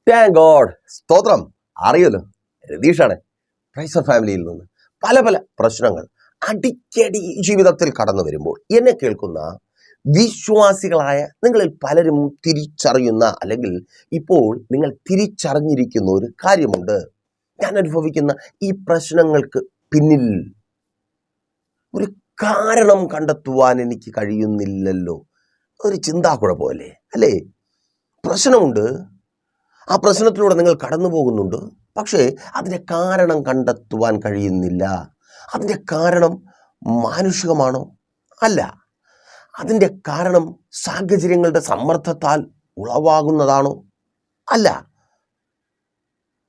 Thank God, സ്തോത്രം. അറിയുമല്ലോ, രതീഷാണ് പ്രൈസർ ഫാമിലിയിൽ നിന്ന് പല പല പ്രശ്നങ്ങൾ അടിക്കടി ജീവിതത്തിൽ കടന്നു വരുമ്പോൾ എന്നെ കേൾക്കുന്ന വിശ്വാസികളായ നിങ്ങളിൽ പലരും തിരിച്ചറിയുന്ന അല്ലെങ്കിൽ ഇപ്പോൾ നിങ്ങൾ തിരിച്ചറിഞ്ഞിരിക്കുന്ന ഒരു കാര്യമുണ്ട്. ഞാൻ അനുഭവിക്കുന്ന ഈ പ്രശ്നങ്ങൾക്ക് പിന്നിൽ ഒരു കാരണം കണ്ടെത്തുവാൻ എനിക്ക് കഴിയുന്നില്ലല്ലോ. ഒരു ചിന്താക്കുഴപ്പമല്ലേ അല്ലേ? പ്രശ്നമുണ്ട്, ആ പ്രശ്നത്തിലൂടെ നിങ്ങൾ കടന്നു പോകുന്നുണ്ട്, പക്ഷേ അതിൻ്റെ കാരണം കണ്ടെത്തുവാൻ കഴിയുന്നില്ല. അതിൻ്റെ കാരണം മാനുഷികമാണോ? അല്ല. അതിൻ്റെ കാരണം സാഹചര്യങ്ങളുടെ സമ്മർദ്ദത്താൽ ഉളവാകുന്നതാണോ? അല്ല.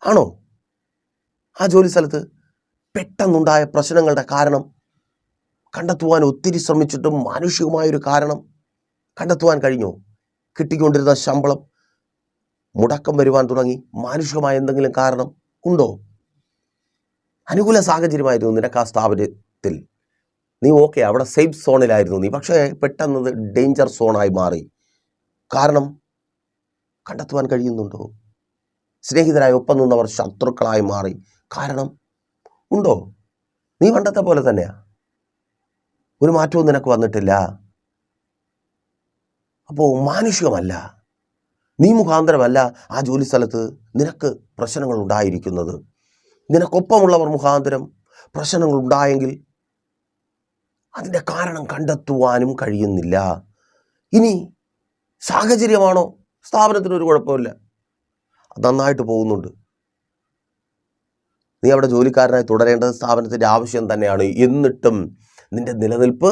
ആണോ? ആ ജോലി സ്ഥലത്ത് പെട്ടെന്നുണ്ടായ പ്രശ്നങ്ങളുടെ കാരണം കണ്ടെത്തുവാൻ ഒത്തിരി ശ്രമിച്ചിട്ടും മാനുഷികമായൊരു കാരണം കണ്ടെത്തുവാൻ കഴിഞ്ഞോ? കിട്ടിക്കൊണ്ടിരുന്ന ശമ്പളം മുടക്കം വരുവാൻ തുടങ്ങി, മാനുഷികമായ എന്തെങ്കിലും കാരണം ഉണ്ടോ? അനുകൂല സാഹചര്യമായിരുന്നു നിനക്ക് ആ സ്ഥാപനത്തിൽ, നീ ഓക്കെ, അവിടെ സേഫ് സോണിലായിരുന്നു നീ, പക്ഷേ പെട്ടെന്നത് ഡേഞ്ചർ സോണായി മാറി. കാരണം കണ്ടെത്തുവാൻ കഴിയുന്നുണ്ടോ? സ്നേഹിതരായി ഒപ്പം നിന്നവർ ശത്രുക്കളായി മാറി. കാരണം ഉണ്ടോ? നീ പണ്ടത്തെ പോലെ തന്നെയാ, ഒരു മാറ്റവും നിനക്ക് വന്നിട്ടില്ല. അപ്പോൾ മാനുഷികമല്ല, നീ മുഖാന്തരമല്ല ആ ജോലി സ്ഥലത്ത് നിനക്ക് പ്രശ്നങ്ങൾ ഉണ്ടായിരിക്കുന്നത്. നിനക്കൊപ്പമുള്ളവർ മുഖാന്തരം പ്രശ്നങ്ങൾ ഉണ്ടായെങ്കിൽ അതിൻ്റെ കാരണം കണ്ടെത്തുവാനും കഴിയുന്നില്ല. ഇനി സാഹചര്യമാണോ? സ്ഥാപനത്തിനൊരു കുഴപ്പമില്ല, അത് നന്നായിട്ട് പോകുന്നുണ്ട്, നീ അവിടെ ജോലിക്കാരനായി തുടരേണ്ടത് സ്ഥാപനത്തിൻ്റെ ആവശ്യം തന്നെയാണ്. എന്നിട്ടും നിന്റെ നിലനിൽപ്പ്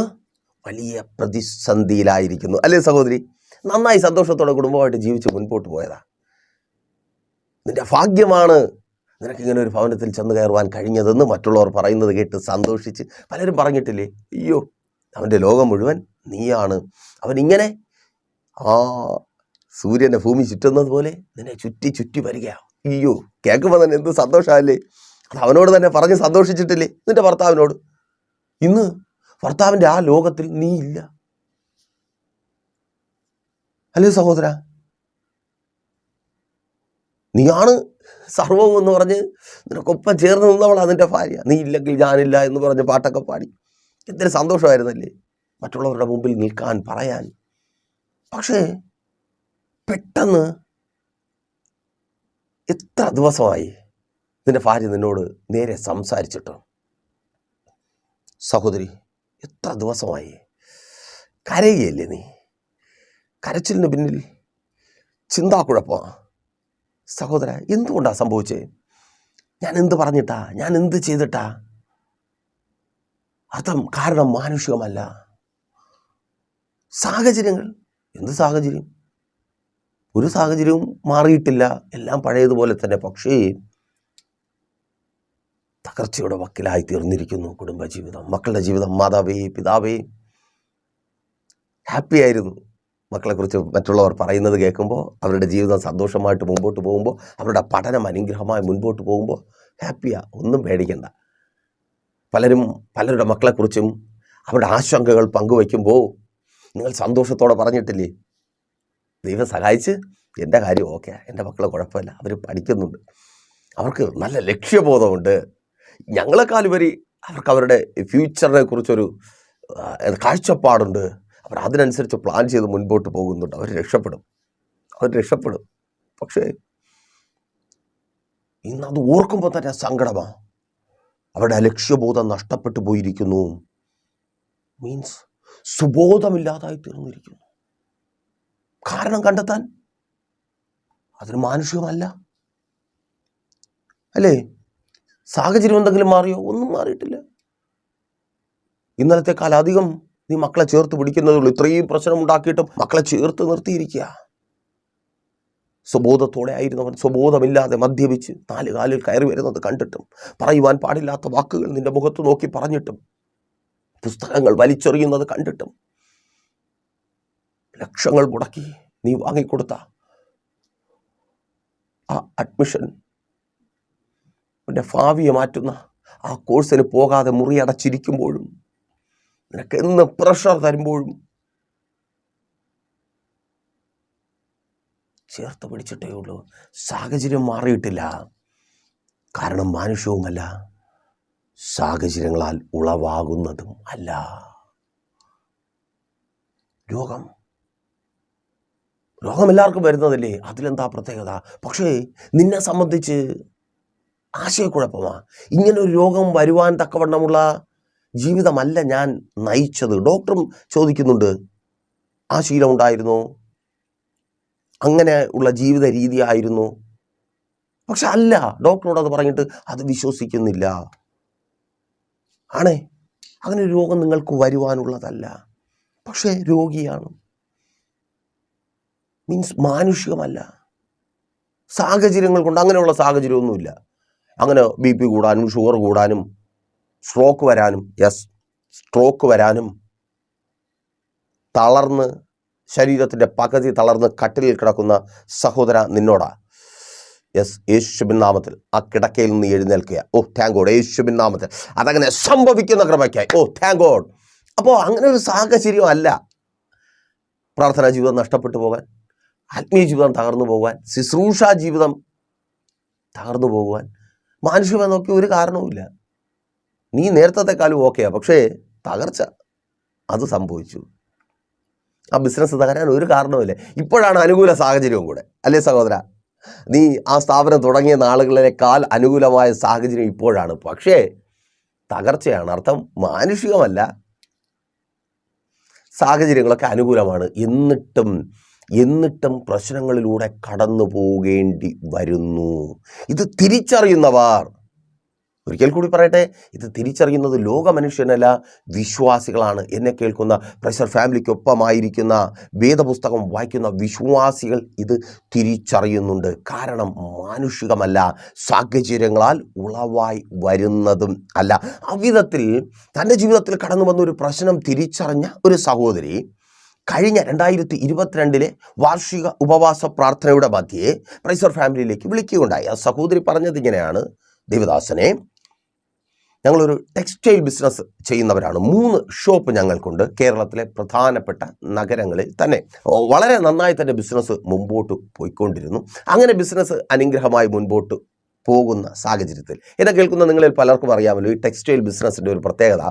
വലിയ പ്രതിസന്ധിയിലായിരിക്കുന്നു അല്ലേ സഹോദരി? നന്നായി സന്തോഷത്തോടെ കുടുംബമായിട്ട് ജീവിച്ച് മുൻപോട്ട് പോയതാ, നിന്റെ ഭാഗ്യമാണ് നിനക്കിങ്ങനെ ഒരു ഭവനത്തിൽ ചെന്ന് കയറുവാൻ കഴിഞ്ഞതെന്ന് മറ്റുള്ളവർ പറയുന്നത് കേട്ട് സന്തോഷിച്ച് പലരും പറഞ്ഞിട്ടില്ലേ, അയ്യോ അവൻ്റെ ലോകം മുഴുവൻ നീയാണ്, അവനിങ്ങനെ സൂര്യനെ ഭൂമി ചുറ്റുന്നത് പോലെ നിന്നെ ചുറ്റി ചുറ്റി വരികയാണ്. അയ്യോ, കേൾക്കുമ്പോൾ തന്നെ എന്ത് സന്തോഷമല്ലേ? അത് അവനോട് തന്നെ പറഞ്ഞ് സന്തോഷിച്ചിട്ടില്ലേ നിന്റെ ഭർത്താവിനോട്? ഇന്ന് ഭർത്താവിൻ്റെ ആ ലോകത്തിൽ നീ ഇല്ല അല്ലേ സഹോദര? നീയാണ് സർവവും എന്ന് പറഞ്ഞ് നിനക്കൊപ്പം ചേർന്ന് നിന്നവൾ അതിൻ്റെ ഭാര്യ, നീ ഇല്ലെങ്കിൽ ഞാനില്ല എന്ന് പറഞ്ഞ് പാട്ടൊക്കെ പാടി എന്തൊരു സന്തോഷമായിരുന്നല്ലേ മറ്റുള്ളവരുടെ മുമ്പിൽ നിൽക്കാൻ, പറയാൻ. പക്ഷേ പെട്ടെന്ന് എത്ര ദിവസമായി നിന്റെ ഭാര്യ നിന്നോട് നേരെ സംസാരിച്ചിട്ടോ? സഹോദരി, എത്ര ദിവസമായി? കരയുകയല്ലേ നീ? കരച്ചിലിന് പിന്നിൽ ചിന്താക്കുഴപ്പമാണ്. സഹോദര, എന്തുകൊണ്ടാണ് സംഭവിച്ചേ? ഞാൻ എന്ത് പറഞ്ഞിട്ടാ, ഞാൻ എന്ത് ചെയ്തിട്ടാ? അർത്ഥം കാരണം മാനുഷികമല്ല, സാഹചര്യങ്ങൾ. എന്ത് സാഹചര്യം? ഒരു സാഹചര്യവും മാറിയിട്ടില്ല, എല്ലാം പഴയതുപോലെ തന്നെ. പക്ഷേ തകർച്ചയുടെ വക്കിലായി തീർന്നിരിക്കുന്നു കുടുംബജീവിതം, മക്കളുടെ ജീവിതം. മാതാവേ, പിതാവേ, ഹാപ്പി ആയിരുന്നു മക്കളെക്കുറിച്ച് മറ്റുള്ളവർ പറയുന്നത് കേൾക്കുമ്പോൾ, അവരുടെ ജീവിതം സന്തോഷമായിട്ട് മുമ്പോട്ട് പോകുമ്പോൾ, അവരുടെ പഠനം അനുഗ്രഹമായി മുൻപോട്ട് പോകുമ്പോൾ ഹാപ്പിയാണ്, ഒന്നും പേടിക്കണ്ട. പലരും പലരുടെ മക്കളെക്കുറിച്ചും അവരുടെ ആശങ്കകൾ പങ്കുവയ്ക്കുമ്പോൾ നിങ്ങൾ സന്തോഷത്തോടെ പറഞ്ഞിട്ടില്ലേ, ദൈവം സഹായിച്ച് എൻ്റെ കാര്യം ഓക്കെ, എൻ്റെ മക്കളെ കുഴപ്പമില്ല, അവർ പഠിക്കുന്നുണ്ട്, അവർക്ക് നല്ല ലക്ഷ്യബോധമുണ്ട്, ഞങ്ങളെക്കാളുപരി അവർക്ക് അവരുടെ ഫ്യൂച്ചറിനെ കുറിച്ചൊരു കാഴ്ചപ്പാടുണ്ട്, അവർ അതിനനുസരിച്ച് പ്ലാൻ ചെയ്ത് മുൻപോട്ട് പോകുന്നുണ്ട്, അവർ രക്ഷപ്പെടും. പക്ഷേ ഇന്നത് ഓർക്കുമ്പോൾ തന്നെ സങ്കടമാണ്. അവരുടെ ലക്ഷ്യബോധം നഷ്ടപ്പെട്ടു പോയിരിക്കുന്നു, മീൻസ് സുബോധമില്ലാതായി തീർന്നിരിക്കുന്നു. കാരണം കണ്ടെത്താൻ അതിന് മാനുഷികമല്ല അല്ലേ? സാഹചര്യം എന്തെങ്കിലും മാറിയോ? ഒന്നും മാറിയിട്ടില്ല. ഇന്നലത്തെക്കാലധികം നീ മക്കളെ ചേർത്ത് പിടിക്കുന്നതുള്ളൂ. ഇത്രയും പ്രശ്നം ഉണ്ടാക്കിയിട്ടും മക്കളെ ചേർത്ത് നിർത്തിയിരിക്കുക. സ്വബോധത്തോടെ ആയിരുന്നവൻ സ്വബോധമില്ലാതെ മദ്യപിച്ച് 4 കാലിൽ കയറി വരുന്നത് കണ്ടിട്ടും, പറയുവാൻ പാടില്ലാത്ത വാക്കുകൾ നിന്റെ മുഖത്ത് നോക്കി പറഞ്ഞിട്ടും, പുസ്തകങ്ങൾ വലിച്ചെറിയുന്നത് കണ്ടിട്ടും, ലക്ഷങ്ങൾ മുടക്കി നീ വാങ്ങിക്കൊടുത്ത ആ അഡ്മിഷൻ, നിന്റെ ഭാവിയെ മാറ്റുന്ന ആ കോഴ്സിന് പോകാതെ മുറിയടച്ചിരിക്കുമ്പോഴും, നിനക്ക് എന്ന് പ്രഷർ തരുമ്പോഴും ചേർത്ത് പിടിച്ചിട്ടേ ഉള്ളൂ. സാഹചര്യം മാറിയിട്ടില്ല. കാരണം മാനുഷ്യവുമല്ല, സാഹചര്യങ്ങളാൽ ഉളവാകുന്നതും അല്ല. രോഗം എല്ലാവർക്കും വരുന്നതല്ലേ, അതിലെന്താ പ്രത്യേകത? പക്ഷേ നിന്നെ സംബന്ധിച്ച് ആശയക്കുഴപ്പമാണ്. ഇങ്ങനെ ഒരു രോഗം വരുവാൻ തക്കവണ്ണമുള്ള ജീവിതമല്ല ഞാൻ നയിച്ചത്. ഡോക്ടറും ചോദിക്കുന്നുണ്ട്, ആ ശീലം ഉണ്ടായിരുന്നോ? അങ്ങനെ ഉള്ള ജീവിത രീതിയായിരുന്നു? പക്ഷെ അല്ല, ഡോക്ടറോട് അത് പറഞ്ഞിട്ട് അത് വിശ്വസിക്കുന്നില്ല. ആണേ, അങ്ങനെ ഒരു രോഗം നിങ്ങൾക്ക് വരുവാനുള്ളതല്ല. പക്ഷേ രോഗിയാണ്. മീൻസ് മാനുഷികമല്ല. സാഹചര്യങ്ങൾ കൊണ്ട് അങ്ങനെയുള്ള സാഹചര്യമൊന്നുമില്ല. അങ്ങനെ BP കൂടാനും ഷുഗർ കൂടാനും സ്ട്രോക്ക് വരാനും തളർന്ന് ശരീരത്തിൻ്റെ പകുതി തളർന്ന് കട്ടിലിൽ കിടക്കുന്ന സഹോദര നിന്നോടാ, യേശുവിൻ നാമത്തിൽ ആ കിടക്കയിൽ നിന്ന് എഴുന്നേൽക്കുക. Thank God. യേശുവിൻ നാമത്തിൽ അതങ്ങനെ സംഭവിക്കുന്ന കൃപയ്ക്കായി. Thank God. അപ്പോൾ അങ്ങനെ ഒരു സാഹചര്യം അല്ല പ്രാർത്ഥനാ ജീവിതം നഷ്ടപ്പെട്ടു പോകാൻ, ആത്മീയ ജീവിതം തകർന്നു പോകാൻ, ശുശ്രൂഷ ജീവിതം തകർന്നു പോകുവാൻ മാനുഷികമായി നോക്കി ഒരു കാരണവുമില്ല. നീ നേരത്തെക്കാളും ഓക്കെയാ, പക്ഷേ തകർച്ച അത് സംഭവിച്ചു. ആ ബിസിനസ് തകരാൻ ഒരു കാരണവുമില്ല. ഇപ്പോഴാണ് അനുകൂല സാഹചര്യവും കൂടെ, അല്ലേ സഹോദര? നീ ആ സ്ഥാപനം തുടങ്ങിയ നാളുകളേക്കാൾ അനുകൂലമായ സാഹചര്യം ഇപ്പോഴാണ്, പക്ഷേ തകർച്ചയാണ്. അർത്ഥം മാനുഷികമല്ല, സാഹചര്യങ്ങളൊക്കെ അനുകൂലമാണ്. എന്നിട്ടും പ്രശ്നങ്ങളിലൂടെ കടന്നു പോകേണ്ടി വരുന്നു. ഇത് തിരിച്ചറിയുന്നവർ, ഒരിക്കൽ കൂടി പറയട്ടെ, ഇത് തിരിച്ചറിയുന്നത് ലോക മനുഷ്യനല്ല, വിശ്വാസികളാണ്. എന്നെ കേൾക്കുന്ന പ്രഷർ ഫാമിലിക്കൊപ്പമായിരിക്കുന്ന വേദപുസ്തകം വായിക്കുന്ന വിശ്വാസികൾ ഇത് തിരിച്ചറിയുന്നുണ്ട്. കാരണം മാനുഷികമല്ല, സാഹചര്യങ്ങളാൽ ഉളവായി വരുന്നതും അല്ല. അവിധത്തിൽ തൻ്റെ ജീവിതത്തിൽ കടന്നു വന്ന ഒരു പ്രശ്നം തിരിച്ചറിഞ്ഞ ഒരു സഹോദരി കഴിഞ്ഞ 2022 വാർഷിക ഉപവാസ പ്രാർത്ഥനയുടെ മധ്യേ പ്രൈസർ ഫാമിലിയിലേക്ക് വിളിക്കുകയുണ്ടായി. ആ സഹോദരി പറഞ്ഞത് ഇങ്ങനെയാണ്: ദേവദാസനെ, ഞങ്ങളൊരു ടെക്സ്റ്റൈൽ ബിസിനസ് ചെയ്യുന്നവരാണ്. 3 ഷോപ്പ് ഞങ്ങൾക്കുണ്ട് കേരളത്തിലെ പ്രധാനപ്പെട്ട നഗരങ്ങളിൽ തന്നെ. വളരെ നന്നായി തന്നെ ബിസിനസ് മുമ്പോട്ട് പോയിക്കൊണ്ടിരുന്നു. അങ്ങനെ ബിസിനസ് അനുഗ്രഹമായി മുൻപോട്ട് പോകുന്ന സാഹചര്യത്തിൽ എന്നെ കേൾക്കുന്ന നിങ്ങളിൽ പലർക്കും അറിയാമല്ലോ, ഈ ടെക്സ്റ്റൈൽ ബിസിനസ്സിൻ്റെ ഒരു പ്രത്യേകത,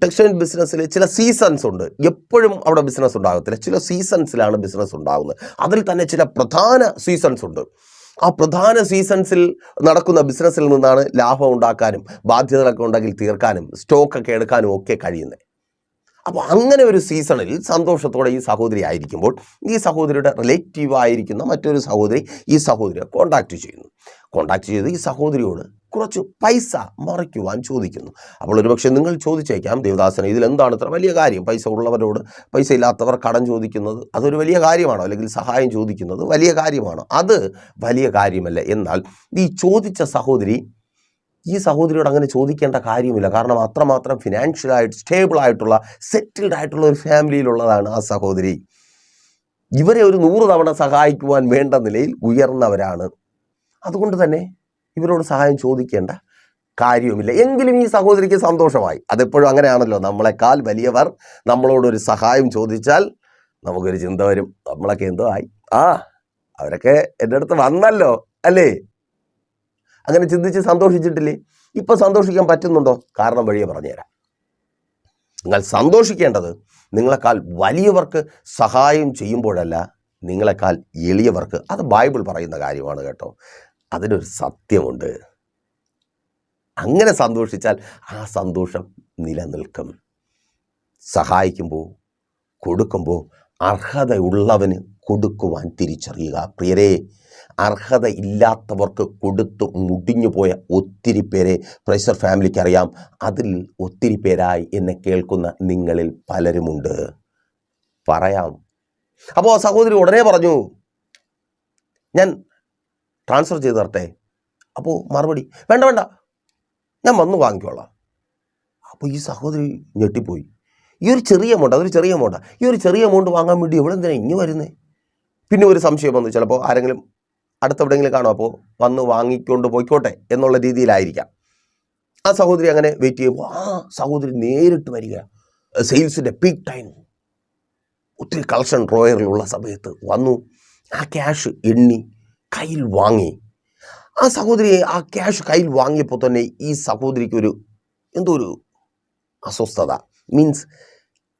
ടെക്സ്റ്റൈൽ ബിസിനസ്സിൽ ചില സീസൺസ് ഉണ്ട്. എപ്പോഴും അവിടെ ബിസിനസ് ഉണ്ടാകത്തില്ല, ചില സീസൺസിലാണ് ബിസിനസ് ഉണ്ടാകുന്നത്. അതിൽ തന്നെ ചില പ്രധാന സീസൺസ് ഉണ്ട്. ആ പ്രധാന സീസൺസിൽ നടക്കുന്ന ബിസിനസ്സിൽ നിന്നാണ് ലാഭം ഉണ്ടാക്കാനും ബാധ്യതകളൊക്കെ ഉണ്ടെങ്കിൽ തീർക്കാനും സ്റ്റോക്കൊക്കെ എടുക്കാനും ഒക്കെ കഴിയുന്നത്. അപ്പോൾ അങ്ങനെ ഒരു സീസണിൽ സന്തോഷത്തോടെ ഈ സഹോദരി ആയിരിക്കുമ്പോൾ ഈ സഹോദരിയുടെ റിലേറ്റീവായിരിക്കുന്ന മറ്റൊരു സഹോദരി ഈ സഹോദരിയെ കോണ്ടാക്ട് ചെയ്ത് ഈ സഹോദരിയോട് കുറച്ച് പൈസ മറിക്കുവാൻ ചോദിക്കുന്നു. അപ്പോൾ ഒരുപക്ഷെ നിങ്ങൾ ചോദിച്ചേക്കാം, ദേവദാസനെ, ഇതിലെന്താണ് ഇത്ര വലിയ കാര്യം? പൈസ ഉള്ളവരോട് പൈസ ഇല്ലാത്തവർ കടം ചോദിക്കുന്നത് അതൊരു വലിയ കാര്യമാണോ? അല്ലെങ്കിൽ സഹായം ചോദിക്കുന്നത് വലിയ കാര്യമാണോ? അത് വലിയ കാര്യമല്ല. എന്നാൽ ഈ ചോദിച്ച സഹോദരി ഈ സഹോദരിയോട് അങ്ങനെ ചോദിക്കേണ്ട കാര്യമില്ല. കാരണം അത്രമാത്രം ഫിനാൻഷ്യലായിട്ട് സ്റ്റേബിളായിട്ടുള്ള സെറ്റിൽഡ് ആയിട്ടുള്ള ഒരു ഫാമിലിയിലുള്ളതാണ് ആ സഹോദരി. ഇവരെ ഒരു 100 തവണ സഹായിക്കുവാൻ വേണ്ട നിലയിൽ ഉയർന്നവരാണ്. അതുകൊണ്ട് തന്നെ ഇവരോട് സഹായം ചോദിക്കേണ്ട കാര്യവുമില്ല. എങ്കിലും ഈ സഹോദരിക്ക് സന്തോഷമായി. അതെപ്പോഴും അങ്ങനെയാണല്ലോ, നമ്മളെക്കാൾ വലിയവർ നമ്മളോടൊരു സഹായം ചോദിച്ചാൽ നമുക്കൊരു ചിന്ത വരും, നമ്മളൊക്കെ എന്തോ ആയി, അവരൊക്കെ എൻ്റെ അടുത്ത് വന്നല്ലോ, അല്ലേ? അങ്ങനെ ചിന്തിച്ച് സന്തോഷിച്ചിട്ടില്ലേ? ഇപ്പം സന്തോഷിക്കാൻ പറ്റുന്നുണ്ടോ? കാരണം വഴിയെ പറഞ്ഞുതരാം. നിങ്ങൾ സന്തോഷിക്കേണ്ടത് നിങ്ങളെക്കാൾ വലിയവർക്ക് സഹായം ചെയ്യുമ്പോഴല്ല, നിങ്ങളെക്കാൾ എളിയവർക്ക്. അത് ബൈബിൾ പറയുന്ന കാര്യമാണ് കേട്ടോ. അതിനൊരു സത്യമുണ്ട്. അങ്ങനെ സന്തോഷിച്ചാൽ ആ സന്തോഷം നിലനിൽക്കും. സഹായിക്കുമ്പോൾ, കൊടുക്കുമ്പോൾ അർഹതയുള്ളവന് കൊടുക്കുവാൻ തിരിച്ചറിയുക. പ്രിയരെ, അർഹത ഇല്ലാത്തവർക്ക് കൊടുത്ത് മുടിഞ്ഞു പോയ ഒത്തിരി പേരെ പ്രൈസർ ഫാമിലിക്ക് അറിയാം. അതിൽ ഒത്തിരി പേരായി എന്നെ കേൾക്കുന്ന നിങ്ങളിൽ പലരുമുണ്ട്. പറയാം. അപ്പോൾ സഹോദരി ഉടനെ പറഞ്ഞു, ഞാൻ ട്രാൻസ്ഫർ ചെയ്ത് തരട്ടെ? അപ്പോൾ മറുപടി, വേണ്ട, ഞാൻ വന്ന് വാങ്ങിക്കോളാം. അപ്പോൾ ഈ സഹോദരി ഞെട്ടിപ്പോയി. ഈ ഒരു ചെറിയ എമൗണ്ട് വാങ്ങാൻ വേണ്ടി എവിടെന്തിനാ ഇനി വരുന്നേ? പിന്നെ ഒരു സംശയം വന്നു, ചിലപ്പോൾ ആരെങ്കിലും അടുത്തെവിടെയെങ്കിലും കാണും, അപ്പോൾ വന്ന് വാങ്ങിക്കൊണ്ട് പോയിക്കോട്ടെ എന്നുള്ള രീതിയിലായിരിക്കാം. ആ സഹോദരി അങ്ങനെ വെയിറ്റ് ചെയ്യുമ്പോൾ ആ സഹോദരി നേരിട്ട് വരിക. സെയിൽസിൻ്റെ പീക്ക് ടൈം, ഒത്തിരി കളക്ഷൻ റോയറിലുള്ള സമയത്ത് വന്നു. ആ ക്യാഷ് എണ്ണി കയ്യിൽ വാങ്ങി. ആ സഹോദരി ആ ക്യാഷ് കയ്യിൽ വാങ്ങിയപ്പോൾ തന്നെ ഈ സഹോദരിക്ക് എന്തോ ഒരു അസ്വസ്ഥത, മീൻസ്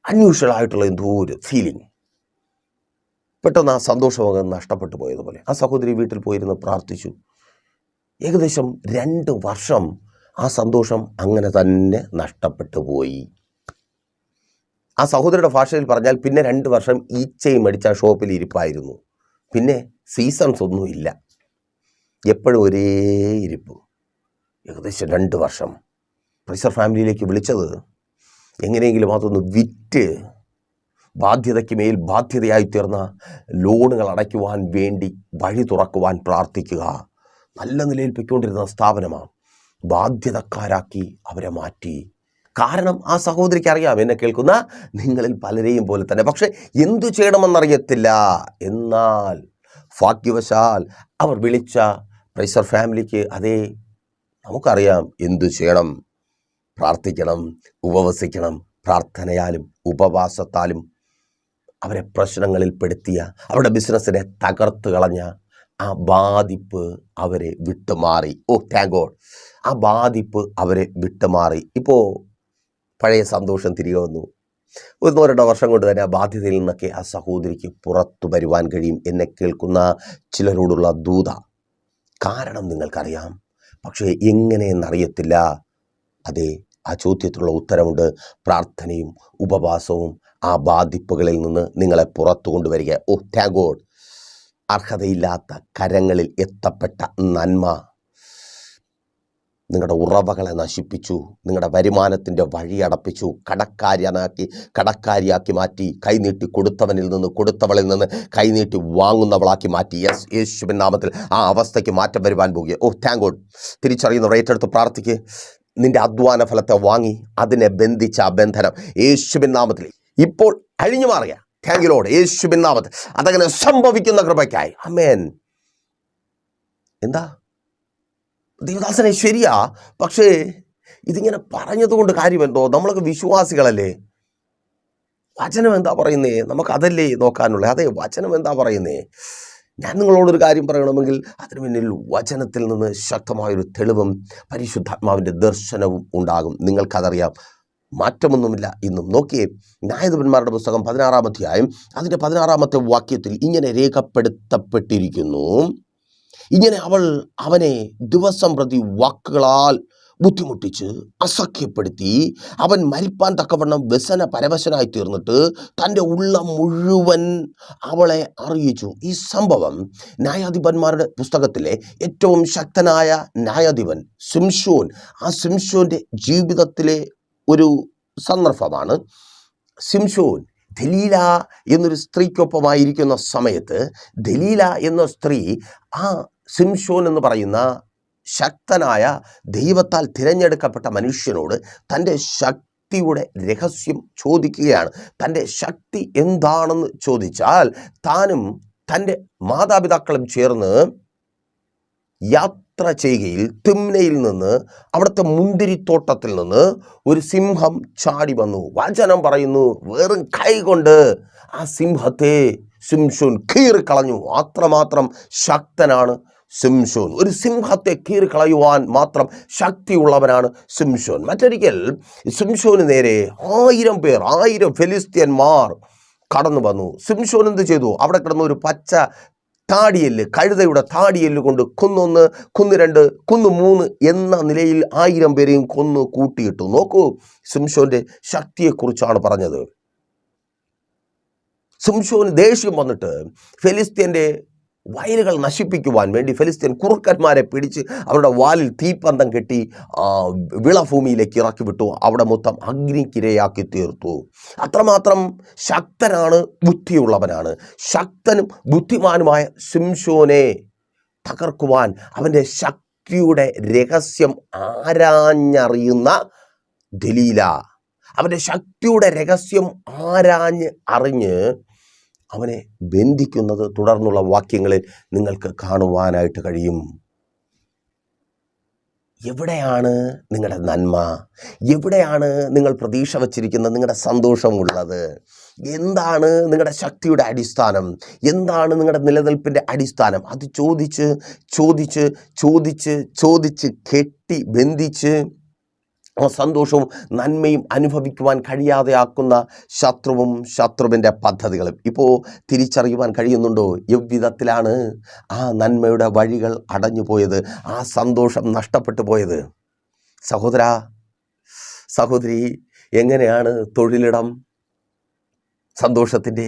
അൺയൂഷ്വൽ ആയിട്ടുള്ള എന്തോ ഒരു ഫീലിംഗ്. പെട്ടെന്ന് ആ സന്തോഷമൊക്കെ നഷ്ടപ്പെട്ടു പോയതുപോലെ ആ സഹോദരി വീട്ടിൽ പോയിരുന്ന് പ്രാർത്ഥിച്ചു. ഏകദേശം 2 വർഷം ആ സന്തോഷം അങ്ങനെ തന്നെ നഷ്ടപ്പെട്ടു പോയി. ആ സഹോദരിയുടെ ഭാഷയിൽ പറഞ്ഞാൽ പിന്നെ 2 വർഷം ഈച്ചയും അടിച്ച ആ ഷോപ്പിൽ ഇരിപ്പായിരുന്നു. പിന്നെ സീസൺസ് ഒന്നുമില്ല, എപ്പോഴും ഒരേ ഇരിപ്പ്. ഏകദേശം 2 വർഷം പ്രൈസർ ഫാമിലിയിലേക്ക് വിളിച്ചത് എങ്ങനെയെങ്കിലും അതൊന്ന് വിറ്റ് ബാധ്യതയ്ക്ക് മേൽ ബാധ്യതയായി തീർന്ന ലോണുകൾ അടയ്ക്കുവാൻ വേണ്ടി വഴി തുറക്കുവാൻ പ്രാർത്ഥിക്കുക. നല്ല നിലയിൽ പൊയ്ക്കൊണ്ടിരുന്ന സ്ഥാപനമാണ്, ബാധ്യതക്കാരാക്കി അവരെ മാറ്റി. കാരണം ആ സഹോദരിക്ക് അറിയാം, എന്നെ കേൾക്കുന്ന നിങ്ങളിൽ പലരെയും പോലെ തന്നെ, പക്ഷെ എന്തു ചെയ്യണമെന്നറിയത്തില്ല. എന്നാൽ ഭാഗ്യവശാൽ അവർ വിളിച്ച പ്രൈസർ ഫാമിലിക്ക് അതേ നമുക്കറിയാം എന്തു ചെയ്യണം. പ്രാർത്ഥിക്കണം, ഉപവസിക്കണം. പ്രാർത്ഥനയാലും ഉപവാസത്താലും അവരെ പ്രശ്നങ്ങളിൽ പെടുത്തിയ, അവരുടെ ബിസിനസ്സിനെ തകർത്ത് കളഞ്ഞ ആ ബാധിപ്പ് അവരെ വിട്ടുമാറി. താങ്ക് ഗോഡ്, ആ ബാധിപ്പ് അവരെ വിട്ടുമാറി. ഇപ്പോൾ പഴയ സന്തോഷം തിരികെ വന്നു. 1-2 വർഷം കൊണ്ട് തന്നെ ആ ബാധ്യതയിൽ നിന്നൊക്കെ ആ സഹോദരിക്ക് പുറത്തു വരുവാൻ കഴിയും. എന്നെ കേൾക്കുന്ന ചിലരോടുള്ള ദൂത. കാരണം നിങ്ങൾക്കറിയാം, പക്ഷേ എങ്ങനെയെന്നറിയത്തില്ല. അതെ, ആ ചോദ്യത്തിലുള്ള ഉത്തരമുണ്ട്. പ്രാർത്ഥനയും ഉപവാസവും ആ ബാധിപ്പുകളിൽ നിന്ന് നിങ്ങളെ പുറത്തു കൊണ്ടുവരിക. Thank God. അർഹതയില്ലാത്ത കരങ്ങളിൽ എത്തപ്പെട്ട നന്മ നിങ്ങളുടെ ഉറവകളെ നശിപ്പിച്ചു, നിങ്ങളുടെ വരുമാനത്തിൻ്റെ വഴി അടപ്പിച്ചു, കടക്കാരിയാക്കി മാറ്റി, കൈനീട്ടി കൊടുത്തവനിൽ നിന്ന് കൊടുത്തവളിൽ നിന്ന് കൈനീട്ടി വാങ്ങുന്നവളാക്കി മാറ്റി. യേശുവിൻ നാമത്തിൽ ആ അവസ്ഥയ്ക്ക് മാറ്റം വരുവാൻ പോകുക. Thank God. തിരിച്ചറിയുന്നവർ ഏറ്റെടുത്ത് പ്രാർത്ഥിക്ക്. നിന്റെ അധ്വാന ഫലത്തെ വാങ്ങി അതിനെ ബന്ധിച്ച ആ ബന്ധനം യേശുവിൻ നാമത്തിൽ ഇപ്പോൾ അഴിഞ്ഞു മാറുക. Thank you Lord. യേശുവിൻ നാമത്തിൽ അതങ്ങനെ സംഭവിക്കുന്ന കൃപയ്ക്കായി ആമേൻ. എന്താ ദേവദാസനെ, ശരിയാ, പക്ഷേ ഇതിങ്ങനെ പറഞ്ഞതുകൊണ്ട് കാര്യമെന്തോ? നമ്മളൊക്കെ വിശ്വാസികളല്ലേ, വചനം എന്താ പറയുന്നേ? നമുക്കതല്ലേ നോക്കാനുള്ളത്. അതെ, വചനം എന്താ പറയുന്നേ? ഞാൻ നിങ്ങളോടൊരു കാര്യം പറയണമെങ്കിൽ അതിനു മുന്നിൽ വചനത്തിൽ നിന്ന് ശക്തമായൊരു തെളിവും പരിശുദ്ധാത്മാവിൻ്റെ ദർശനവും ഉണ്ടാകും. നിങ്ങൾക്കതറിയാം, മാറ്റമൊന്നുമില്ല ഇന്നും. നോക്കിയേ, ന്യായാധിപന്മാരുടെ പുസ്തകം 16-ാം അധ്യായം അതിൻ്റെ 16-ാമത്തെ വാക്യത്തിൽ ഇങ്ങനെ രേഖപ്പെടുത്തപ്പെട്ടിരിക്കുന്നു. ഇങ്ങനെ അവൾ അവനെ ദിവസം പ്രതി വാക്കുകളാൽ ബുദ്ധിമുട്ടിച്ച് അസഖ്യപ്പെടുത്തി അവൻ മരിപ്പാൻ തക്കവണ്ണം വ്യസന പരവശനായി തീർന്നിട്ട് തൻ്റെ ഉള്ളം മുഴുവൻ അവളെ അറിയിച്ചു. ഈ സംഭവം ന്യായാധിപന്മാരുടെ പുസ്തകത്തിലെ ഏറ്റവും ശക്തനായ ന്യായാധിപൻ ശിംശോൻ, ആ ശിംശോൻ്റെ ജീവിതത്തിലെ ഒരു സന്ദർഭമാണ്. ശിംശോൻ ദലീല എന്നൊരു സ്ത്രീക്കൊപ്പമായിരിക്കുന്ന സമയത്ത് ദലീല എന്ന സ്ത്രീ ആ ശിംശോൻ എന്ന് പറയുന്ന ശക്തനായ ദൈവത്താൽ തിരഞ്ഞെടുക്കപ്പെട്ട മനുഷ്യനോട് തൻ്റെ ശക്തിയുടെ രഹസ്യം ചോദിക്കുകയാണ്. തൻ്റെ ശക്തി എന്താണെന്ന് ചോദിച്ചാൽ താനും തൻ്റെ മാതാപിതാക്കളും ചേർന്ന് യാത്ര ചെയ്യുകയിൽ തിമ്നയിൽ നിന്ന്, അവിടുത്തെ മുന്തിരിത്തോട്ടത്തിൽ നിന്ന് ഒരു സിംഹം ചാടി വന്നു. വചനം പറയുന്നു, വെറും കൈ കൊണ്ട് ആ സിംഹത്തെ ശിംശോൻ കീറിക്കളഞ്ഞു. അത്രമാത്രം ശക്തനാണ് ശിംശോൻ. ഒരു സിംഹത്തെ കീറിക്കളയുവാൻ മാത്രം ശക്തിയുള്ളവനാണ് ശിംശോൻ. മറ്റൊരിക്കൽ ശിംശോന് നേരെ 1000 പേർ, 1000 ഫെലിസ്ത്യന്മാർ കടന്നു വന്നു. ശിംശോൻ എന്ത് ചെയ്തു? അവിടെ കിടന്ന ഒരു പച്ച താടിയെല്ല്, കഴുതയുടെ താടിയെല്ല് കൊണ്ട് കുന്നൊന്ന്, കുന്ന് 2, കുന്ന് 3 എന്ന നിലയിൽ 1000 പേരെയും കൊന്നു കൂട്ടിയിട്ടു. നോക്കൂ, ശിംശോന്റെ ശക്തിയെക്കുറിച്ചാണ് പറഞ്ഞത്. ശിംശോന് ദേഷ്യം വന്നിട്ട് ഫെലിസ്ത്യൻ്റെ വയലുകൾ നശിപ്പിക്കുവാൻ വേണ്ടി ഫെലിസ്ത്യൻ കുറുക്കന്മാരെ പിടിച്ച് അവരുടെ വാലിൽ തീപ്പന്തം കെട്ടി വിളഭൂമിയിലേക്ക് ഇറക്കി വിട്ടു. അവിടെ മൊത്തം അഗ്നിക്കിരയാക്കി തീർത്തു. അത്രമാത്രം ശക്തനാണ്, ബുദ്ധിയുള്ളവനാണ്. ശക്തനും ബുദ്ധിമാനുമായ ശിംശോനെ തകർക്കുവാൻ അവൻ്റെ ശക്തിയുടെ രഹസ്യം ആരാഞ്ഞറിയുന്ന ദലീല, അവൻ്റെ ശക്തിയുടെ രഹസ്യം അറിഞ്ഞ് അവനെ ബന്ധിക്കുന്നത് തുടർന്നുള്ള വാക്യങ്ങളിൽ നിങ്ങൾക്ക് കാണുവാനായിട്ട് കഴിയും. എവിടെയാണ് നിങ്ങളുടെ നന്മ? എവിടെയാണ് നിങ്ങൾ പ്രതീക്ഷ വച്ചിരിക്കുന്ന നിങ്ങളുടെ സന്തോഷമുള്ളത്? എന്താണ് നിങ്ങളുടെ ശക്തിയുടെ അടിസ്ഥാനം? എന്താണ് നിങ്ങളുടെ നിലനിൽപ്പിൻ്റെ അടിസ്ഥാനം? അത് ചോദിച്ച് ചോദിച്ച് ചോദിച്ച് ചോദിച്ച് കെട്ടി ബന്ധിച്ച് ആ സന്തോഷവും നന്മയും അനുഭവിക്കുവാൻ കഴിയാതെ ആക്കുന്ന ശത്രുവിൻ്റെ പദ്ധതികളും ഇപ്പോൾ തിരിച്ചറിയുവാൻ കഴിയുന്നുണ്ടോ? എவ்விധത്തിലാണ് ആ നന്മയുടെ വഴികൾ അടഞ്ഞു പോയത്, ആ സന്തോഷം നഷ്ടപ്പെട്ടു പോയത്? സഹോദര, സഹോദരി, എങ്ങനെയാണ് തൊഴിലിടം സന്തോഷത്തിൻ്റെ,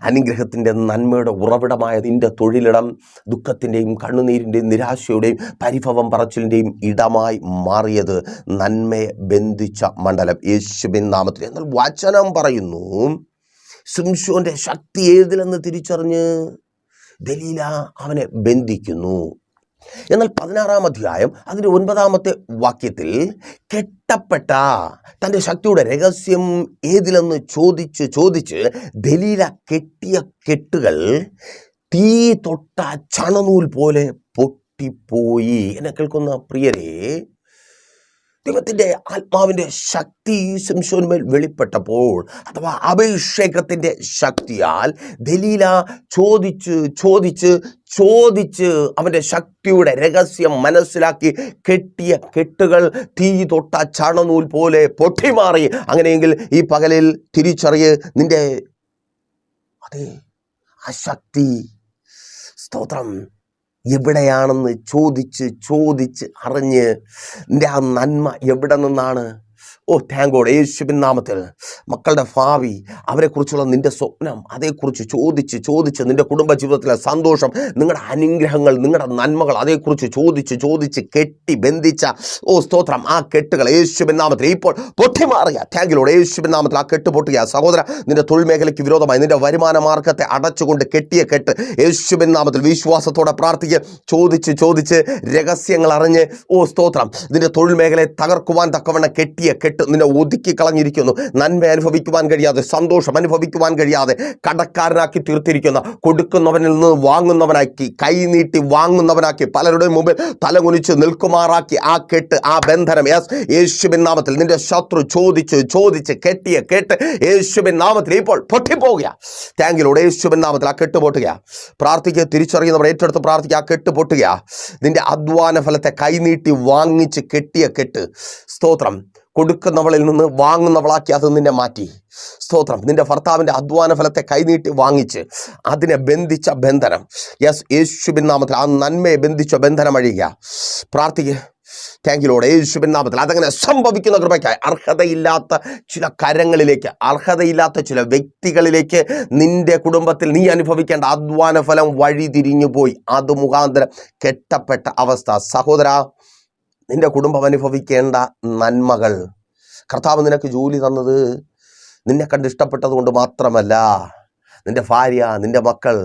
അനുഗ്രഹത്തിൻ്റെ, നന്മയുടെ ഉറവിടമായ നിൻ്റെ തൊഴിലിടം ദുഃഖത്തിൻ്റെയും കണ്ണുനീരിൻ്റെയും നിരാശയുടെയും പരിഭവം പറച്ചിലിൻ്റെയും ഇടമായി മാറിയത്? നന്മയെ ബന്ധിച്ച മണ്ഡലം യേശുവിൻ നാമത്തിൽ. എന്നാൽ വചനം പറയുന്നു, ശിംശോന്റെ ശക്തി ഏതിലെന്ന് തിരിച്ചറിഞ്ഞ് ദലീല അവനെ ബന്ധിക്കുന്നു. എന്നാൽ 16-ാം അധ്യായം അതിൻ്റെ 9-ാമത്തെ വാക്യത്തിൽ കെട്ടപ്പെട്ട തൻ്റെ ശക്തിയുടെ രഹസ്യം ഏതിലെന്ന് ചോദിച്ച് ചോദിച്ച് ദലീല കെട്ടിയ കെട്ടുകൾ തീ തൊട്ട ചണനൂൽ പോലെ പൊട്ടിപ്പോയി. എന്നെ കേൾക്കുന്ന പ്രിയരെ, ദൈവത്തിൻ്റെ ആത്മാവിൻ്റെ ശക്തി ശിംശോന്മേൽ വെളിപ്പെട്ടപ്പോൾ, അഥവാ അഭിഷേകത്തിൻ്റെ ശക്തിയാൽ ദലീല ചോദിച്ച് ചോദിച്ച് ചോദിച്ച് അവൻ്റെ ശക്തിയുടെ രഹസ്യം മനസ്സിലാക്കി കെട്ടിയ കെട്ടുകൾ തീ തൊട്ട ചണനൂൽ പോലെ പൊട്ടിമാറി. അങ്ങനെയെങ്കിൽ ഈ പകലിൽ തിരിച്ചറിയ്, നിന്റെ അതെ ആ ശക്തി, സ്തോത്രം, എവിടെയാണെന്ന് ചോദിച്ച് ചോദിച്ച് അറിഞ്ഞ് നിൻ്റെ ആ നന്മ എവിടെ നിന്നാണ്? Thank God. യേശുവിൻ നാമത്തിൽ മക്കളുടെ ഭാവി, അവരെക്കുറിച്ചുള്ള നിൻ്റെ സ്വപ്നം, അതേക്കുറിച്ച് ചോദിച്ച് ചോദിച്ച് നിൻ്റെ കുടുംബജീവിതത്തിലെ സന്തോഷം, നിങ്ങളുടെ അനുഗ്രഹങ്ങൾ, നിങ്ങളുടെ നന്മകൾ, അതേക്കുറിച്ച് ചോദിച്ച് ചോദിച്ച് കെട്ടി ബന്ധിച്ച സ്തോത്രം, ആ കെട്ടുകൾ യേശുവിൻ നാമത്തിൽ ഇപ്പോൾ പൊട്ടിമാറുക. Thank God. യേശുവിൻ നാമത്തിൽ ആ കെട്ട് പൊട്ടുക. സഹോദര, നിൻ്റെ തൊഴിൽ മേഖലയ്ക്ക് വിരോധമായി നിൻ്റെ വരുമാന മാർഗത്തെ അടച്ചുകൊണ്ട് കെട്ടിയ കെട്ട് യേശുവിൻ നാമത്തിൽ വിശ്വാസത്തോടെ പ്രാർത്ഥിക്കുക. ചോദിച്ച് ചോദിച്ച് രഹസ്യങ്ങൾ അറിഞ്ഞ് സ്തോത്രം, നിൻ്റെ തൊഴിൽ മേഖലയെ തകർക്കുവാൻ തക്കവണ്ണം കെട്ടിയ കെട്ട് നിന്നെ ഒതുക്കി കളഞ്ഞിരിക്കുന്നു. നന്മ അനുഭവിക്കുവാൻ കഴിയാതെ, സന്തോഷം അനുഭവിക്കുവാൻ കഴിയാതെ കടക്കാരനാക്കി തീർത്തിരിക്കുന്ന, കൊടുക്കുന്നവനിൽ നിന്ന് വാങ്ങുന്നവനാക്കി, കൈ നീട്ടി വാങ്ങുന്നവനാക്കി, പലരുടെയും മുമ്പിൽ തലകുനിച്ച് നിൽക്കുമാറാക്കി ആ കെട്ട്, ആ ബന്ധനം, യേശുവിൻ നാമത്തിൽ നിന്റെ ശത്രു ചോദിച്ച് ചോദിച്ച് കെട്ടിയ കെട്ട് യേശുവിൻ നാമത്തിൽ ഇപ്പോൾ പൊട്ടിപ്പോവുക. താങ്കിലൂടെ യേശുവിൻ നാമത്തിൽ ആ കെട്ട് പൊട്ടുക. പ്രാർത്ഥിക്കുക, തിരിച്ചറിയുന്നവർ ഏറ്റെടുത്ത് പ്രാർത്ഥിക്കുക. ആ കെട്ട് പൊട്ടുക. നിന്റെ അധ്വാന ഫലത്തെ കൈനീട്ടി വാങ്ങിച്ച് കെട്ടിയ കെട്ട്, സ്തോത്രം, കൊടുക്കുന്നവളിൽ നിന്ന് വാങ്ങുന്നവളാക്കി അത് നിന്നെ മാറ്റി. സ്തോത്രം, നിന്റെ ഭർത്താവിൻ്റെ അധ്വാന ഫലത്തെ കൈനീട്ടി വാങ്ങിച്ച് അതിനെ ബന്ധിച്ച ബന്ധനം, യേശുവിൻ നാമത്തിൽ ആ നന്മയെ ബന്ധിച്ച ബന്ധനം അഴിയുക. പ്രാർത്ഥിക്കുക. താങ്കിലൂടെ യേശുവിൻ നാമത്തിൽ അതങ്ങനെ സംഭവിക്കുന്ന കൃപയ്ക്കായി അർഹതയില്ലാത്ത ചില കരങ്ങളിലേക്ക്, അർഹതയില്ലാത്ത ചില വ്യക്തികളിലേക്ക് നിന്റെ കുടുംബത്തിൽ നീ അനുഭവിക്കേണ്ട അധ്വാന ഫലം വഴിതിരിഞ്ഞു പോയി. അത് മുഖാന്തരം കെട്ടപ്പെട്ട അവസ്ഥ. സഹോദര, നിന്റെ കുടുംബം അനുഭവിക്കേണ്ട നന്മകൾ, കർത്താവ് നിനക്ക് ജോലി തന്നത് നിന്നെ കണ്ട് ഇഷ്ടപ്പെട്ടത് കൊണ്ട് മാത്രമല്ല. നിന്റെ ഭാര്യ, നിന്റെ മക്കൾ,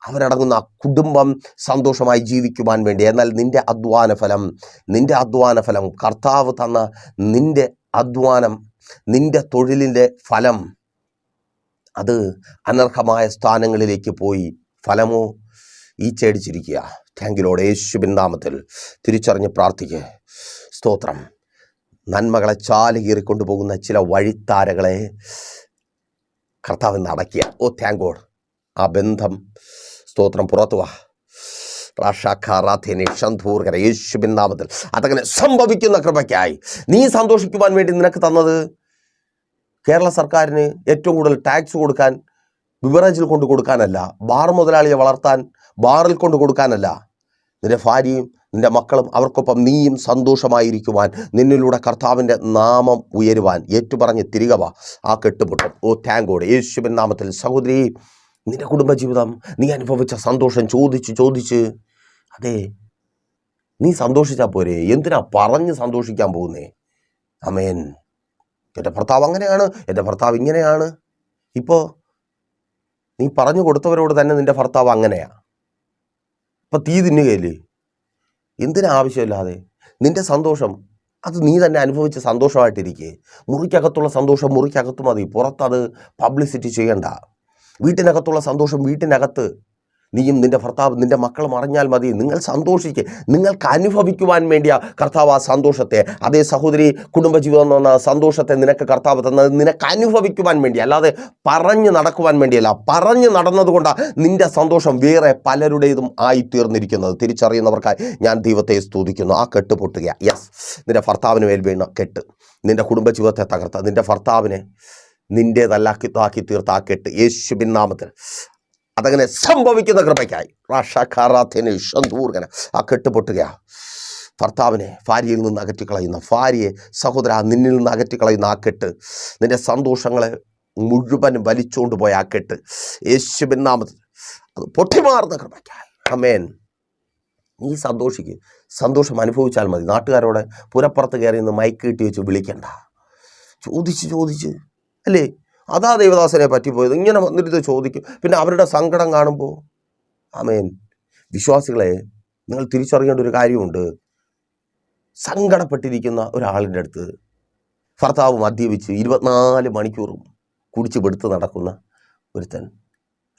അവരടങ്ങുന്ന കുടുംബം സന്തോഷമായി ജീവിക്കുവാൻ വേണ്ടി. എന്നാൽ നിന്റെ അധ്വാന ഫലം, കർത്താവ് തന്ന നിന്റെ അധ്വാനം, നിന്റെ തൊഴിലിൻ്റെ ഫലം, അത് അനർഹമായ സ്ഥാനങ്ങളിലേക്ക് പോയി. ഫലമോ ഈച്ചയടിച്ചിരിക്കുക. താങ്കിലോടെ യേശുവിൻ നാമത്തിൽ തിരിച്ചറിഞ്ഞ് പ്രാർത്ഥിക്കുക. സ്തോത്രം, നന്മകളെ ചാലുകീറിക്കൊണ്ടു പോകുന്ന ചില വഴിത്താരകളെ കർത്താവിന് അടയ്ക്കുക. Thank God. ആ ബന്ധം, സ്തോത്രം, പുറത്തു വാ. യേശുവിൻ നാമത്തിൽ അതങ്ങനെ സംഭവിക്കുന്ന കൃപയ്ക്കായി നീ സന്തോഷിക്കുവാൻ വേണ്ടി നിനക്ക് തന്നത് കേരള സർക്കാരിന് ഏറ്റവും കൂടുതൽ ടാക്സ് കൊടുക്കാൻ, ബിവറേജിൽ കൊണ്ട് കൊടുക്കാനല്ല, ബാർ മുതലാളിയെ വളർത്താൻ ബാറിൽ കൊണ്ട് കൊടുക്കാനല്ല. നിന്റെ ഭാര്യയും നിന്റെ മക്കളും അവർക്കൊപ്പം നീയും സന്തോഷമായിരിക്കുവാൻ, നിന്നിലൂടെ കർത്താവിൻ്റെ നാമം ഉയരുവാൻ ഏറ്റുപറഞ്ഞ് തിരികെ വാ. ആ കെട്ടുപൊട്ടും. Thank God. യേശുവിൻ നാമത്തിൽ സഹോദരി, നിന്റെ കുടുംബജീവിതം, നീ അനുഭവിച്ച സന്തോഷം ചോദിച്ച് ചോദിച്ച്, അതെ, നീ സന്തോഷിച്ചാൽ പോരെ, എന്തിനാ പറഞ്ഞ് സന്തോഷിക്കാൻ പോകുന്നേ? ആമേൻ. എൻ്റെ ഭർത്താവ് അങ്ങനെയാണ്, എൻ്റെ ഭർത്താവ് ഇങ്ങനെയാണ്. ഇപ്പോൾ നീ പറഞ്ഞു കൊടുത്തവരോട് തന്നെ നിൻ്റെ ഭർത്താവ് അങ്ങനെയാണ്. ഇപ്പം തീ തിന്നുകയല്ലേ? എന്തിനാ ആവശ്യമില്ലാതെ? നിൻ്റെ സന്തോഷം അത് നീ തന്നെ അനുഭവിച്ച സന്തോഷമായിട്ടിരിക്കുക. മുറിക്കകത്തുള്ള സന്തോഷം മുറിക്കകത്ത് മതി, പുറത്തത് പബ്ലിസിറ്റി ചെയ്യണ്ട. വീട്ടിനകത്തുള്ള സന്തോഷം വീട്ടിനകത്ത് നീയും നിൻ്റെ ഭർത്താവ് നിൻ്റെ മക്കളും അറിഞ്ഞാൽ മതി. നിങ്ങൾ സന്തോഷിക്കുക. നിങ്ങൾക്ക് അനുഭവിക്കുവാൻ വേണ്ടിയാ കർത്താവ് ആ സന്തോഷത്തെ, അതേ സഹോദരി, കുടുംബജീവിതം എന്ന സന്തോഷത്തെ നിനക്ക് കർത്താവ് തന്നത് നിനക്ക് അനുഭവിക്കുവാൻ വേണ്ടി, അല്ലാതെ പറഞ്ഞു നടക്കുവാൻ വേണ്ടിയല്ല. പറഞ്ഞു നടന്നതുകൊണ്ടാണ് നിൻ്റെ സന്തോഷം വേറെ പലരുടേതും ആയിത്തീർന്നിരിക്കുന്നത്. തിരിച്ചറിയുന്നവർക്കായി ഞാൻ ദൈവത്തെ സ്തുതിക്കുന്നു. ആ കെട്ട് പൊട്ടുക. യെസ്, നിൻ്റെ ഭർത്താവിന് മേൽ വീണ കെട്ട്, നിൻ്റെ കുടുംബജീവിതത്തെ തകർത്ത, നിൻ്റെ ഭർത്താവിനെ നിൻ്റേതല്ലാക്കി തീർത്ത ആ കെട്ട് യേശുവിൻ നാമത്തിൽ അതങ്ങനെ സംഭവിക്കുന്ന കൃപയ്ക്കായി റാഷാഖാറാഥേനെ ഷന്തൂർഗന ആ കെട്ട് പൊട്ടുക. ഭർത്താവിനെ ഭാര്യയിൽ നിന്ന് അകറ്റിക്കളയുന്ന, ഭാര്യയെ സഹോദര നിന്നിൽ നിന്ന് അകറ്റിക്കളയുന്ന ആ കെട്ട്, നിൻ്റെ സന്തോഷങ്ങളെ മുഴുവനും വലിച്ചുകൊണ്ട് പോയ ആ കെട്ട് യേശുവിൻ നാമത്തിൽ അത് പൊട്ടിമാറുന്ന കൃപയ്ക്കായി. ആമേൻ. നീ സന്തോഷിക്കുക. സന്തോഷം അനുഭവിച്ചാൽ മതി. നാട്ടുകാരോട് പുരപ്പുറത്ത് കയറി നിന്ന് മൈക്ക് കിട്ടി വെച്ച് വിളിക്കണ്ട. ചോദിച്ച് അല്ലേ, അതാ ദൈവദാസനെ പറ്റിപ്പോയത്. ഇങ്ങനെ വന്നിട്ട് ചോദിക്കും. പിന്നെ അവരുടെ സങ്കടം കാണുമ്പോൾ ആമേൻ. വിശ്വാസികളെ, നിങ്ങൾ തിരിച്ചറിയേണ്ട ഒരു കാര്യമുണ്ട്. സങ്കടപ്പെട്ടിരിക്കുന്ന ഒരാളിൻ്റെ അടുത്ത് ഭർത്താവ് മദ്യപിച്ച് 24 മണിക്കൂറും കുടിച്ച് പെടുത്ത് നടക്കുന്ന ഒരുത്തൻ,